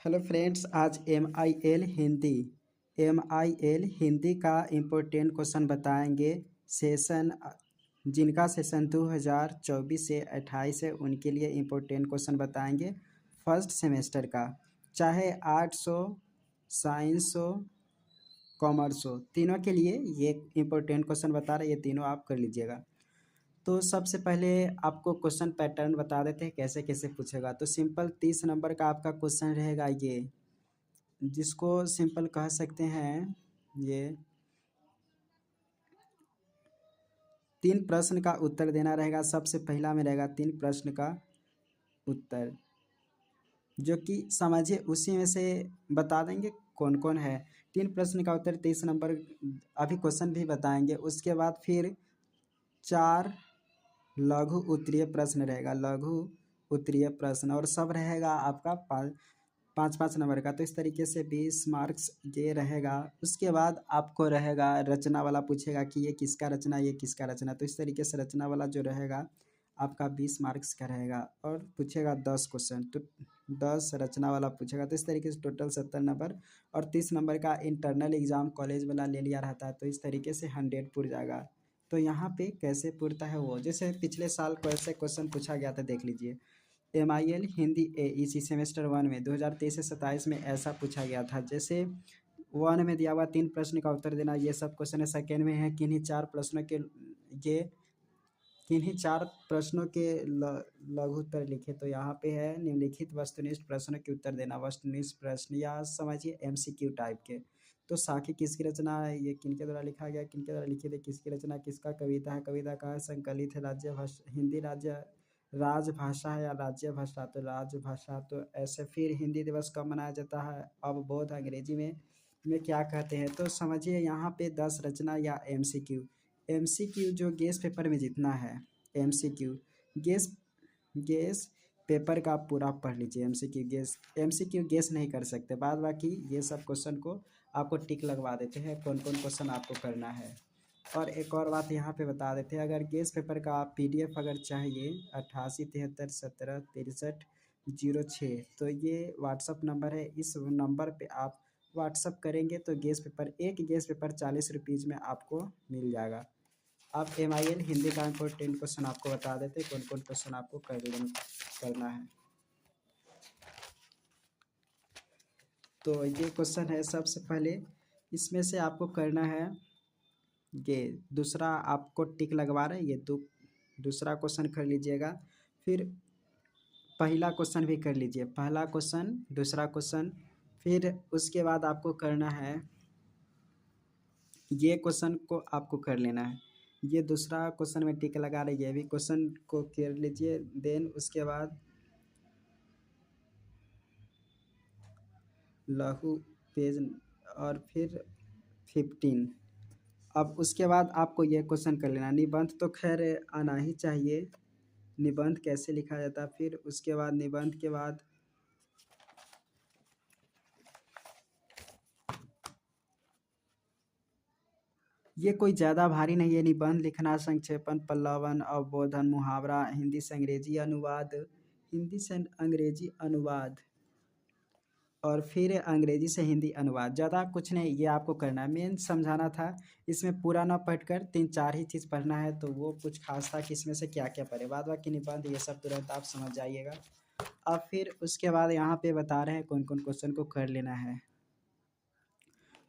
Hello friends, आज M I L Hindi का important question बताएंगे। सेशन जिनका सेशन 2024 से 28 है उनके लिए इम्पोर्टेंट क्वेश्चन बताएंगे फर्स्ट सेमेस्टर का। चाहे आर्ट्स हो, साइंस हो, कॉमर्स हो, तीनों के लिए ये इम्पोर्टेंट क्वेश्चन बता रहे, ये तीनों आप कर लीजिएगा। तो सबसे पहले आपको क्वेश्चन पैटर्न बता देते हैं कैसे कैसे पूछेगा। तो सिंपल 30 नंबर का आपका क्वेश्चन रहेगा, ये जिसको सिंपल कह सकते हैं। ये 3 प्रश्न का उत्तर देना रहेगा। सबसे पहला में रहेगा 3 प्रश्न का उत्तर, जो कि समझिए उसी में से बता देंगे कौन कौन है। 3 प्रश्न का उत्तर 30 नंबर, अभी क्वेश्चन भी बताएंगे। उसके बाद फिर 4 लघु उत्तरीय प्रश्न रहेगा, लघु उत्तरीय प्रश्न, और सब रहेगा आपका 5-5 नंबर का। तो इस तरीके से 20 मार्क्स ये रहेगा। उसके बाद आपको रहेगा रचना वाला, पूछेगा कि ये किसका रचना, ये किसका रचना। तो इस तरीके से रचना वाला जो रहेगा आपका 20 मार्क्स का रहेगा, और पूछेगा 10 क्वेश्चन, तो 10 रचना वाला पूछेगा। तो इस तरीके से टोटल 70 नंबर, और 30 नंबर का इंटरनल एग्जाम कॉलेज वाला ले लिया रहता है। तो इस तरीके से 100 पुर जाएगा। तो यहाँ पे कैसे पुरता है वो, जैसे पिछले साल कैसे क्वेश्चन पूछा गया था देख लीजिए। MIL हिंदी ए इसी सेमेस्टर 1 में 2023 से 27 में ऐसा पूछा गया था। जैसे 1 में दिया हुआ 3 प्रश्न का उत्तर देना, ये सब क्वेश्चन है। सेकेंड में है किन्हीं 4 प्रश्नों के, ये किन्हीं 4 प्रश्नों के लघु उत्तर लिखे। तो यहाँ पे है निम्नलिखित वस्तुनिष्ठ प्रश्नों के उत्तर देना। वस्तुनिष्ठ प्रश्न या समझिए MCQ टाइप के। तो साखी किसकी रचना है, ये किनके द्वारा लिखा गया, किनके द्वारा लिखी थी, किसकी रचना, किसका कविता है, कविता का है, संकलित है, राज्य भाषा, हिंदी राज्य राजभाषा है या राज्य भाषा, तो राजभाषा। तो ऐसे फिर हिंदी दिवस कब मनाया जाता है, अब बोध अंग्रेजी में क्या कहते हैं। तो समझिए यहाँ पे 10 रचना या MCQ जो गेस पेपर में जितना है। MCQ गेस गेस पेपर का आप पूरा पढ़ लीजिए। MCQ गेस नहीं कर सकते, बाद बाकी ये सब क्वेश्चन को आपको टिक लगवा देते हैं कौन कौन क्वेश्चन आपको करना है। और एक और बात यहाँ पे बता देते हैं, अगर गेस पेपर का PDF अगर चाहिए 8873736306, तो ये व्हाट्सअप नंबर है। इस नंबर पे आप व्हाट्सअप करेंगे तो एक गेस पेपर 40 रुपीज़ में आपको मिल जाएगा। अब MIL हिंदी का इम्पोर्टेंट क्वेश्चन आपको बता देते कौन कौन क्वेश्चन आपको करना है। तो ये क्वेश्चन है, सबसे पहले इसमें से आपको करना है, ये दूसरा आपको टिक लगवा रहे हैं, ये दूसरा क्वेश्चन कर लीजिएगा। फिर पहला क्वेश्चन भी कर लीजिए, पहला क्वेश्चन, दूसरा क्वेश्चन। फिर उसके बाद आपको करना है, ये क्वेश्चन को आपको कर लेना है। ये दूसरा क्वेश्चन में टिक लगा रही है, अभी क्वेश्चन को कर लीजिए। देन उसके बाद लघु पेज, और फिर 15। अब उसके बाद आपको ये क्वेश्चन कर लेना। निबंध तो खैर आना ही चाहिए, निबंध कैसे लिखा जाता है। फिर उसके बाद निबंध के बाद ये कोई ज़्यादा भारी नहीं है। निबंध लिखना, संक्षेपण, पल्लवन, अवबोधन, मुहावरा, हिंदी से अंग्रेजी अनुवाद, हिंदी से अंग्रेजी अनुवाद, और फिर अंग्रेजी से हिंदी अनुवाद। ज़्यादा कुछ नहीं, ये आपको करना है। मेन समझाना था, इसमें पूरा ना पढ़कर 3-4 ही चीज़ पढ़ना है। तो वो कुछ खास था कि इसमें से क्या क्या पढ़े, बाद बाकी निबंध ये सब तुरंत आप समझ जाइएगा। अब फिर उसके बाद यहाँ पे बता रहे हैं कौन कौन क्वेश्चन को कर लेना है।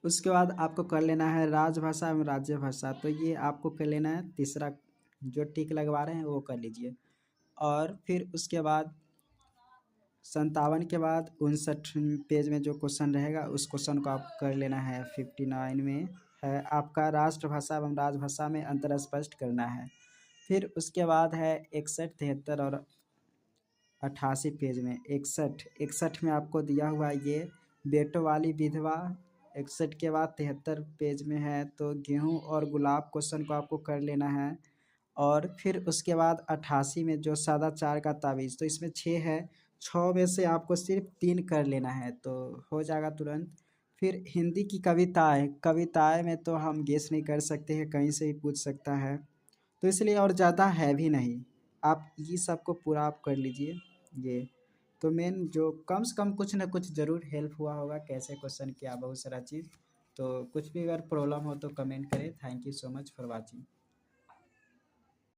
उसके बाद आपको कर लेना है राजभाषा एवं राज्य भाषा। तो ये आपको कर लेना है, तीसरा जो टिक लगवा रहे हैं वो कर लीजिए। और फिर उसके बाद 57 के बाद 59 पेज में जो क्वेश्चन रहेगा उस क्वेश्चन को आप कर लेना है। 59 में है आपका राष्ट्रभाषा एवं राजभाषा में अंतर स्पष्ट करना है। फिर उसके बाद है 61, 73 और 88 पेज में। 61 में आपको दिया हुआ ये बेटों वाली विधवा। 61 के बाद 73 पेज में है तो गेहूं और गुलाब क्वेश्चन को आपको कर लेना है। और फिर उसके बाद 88 में जो सदाचार का ताबीज़, तो इसमें 6 है, 6 में से आपको सिर्फ 3 कर लेना है तो हो जाएगा तुरंत। फिर हिंदी की कविताएं में तो हम गेस नहीं कर सकते हैं, कहीं से ही पूछ सकता है, तो इसलिए और ज़्यादा है भी नहीं। आप ये सबको पूरा आप कर लीजिए। ये तो मेन जो कम से कम कुछ ना कुछ ज़रूर हेल्प हुआ होगा, कैसे क्वेश्चन किया, बहुत सारा चीज़। तो कुछ भी अगर प्रॉब्लम हो तो कमेंट करें। Thank you so much for watching.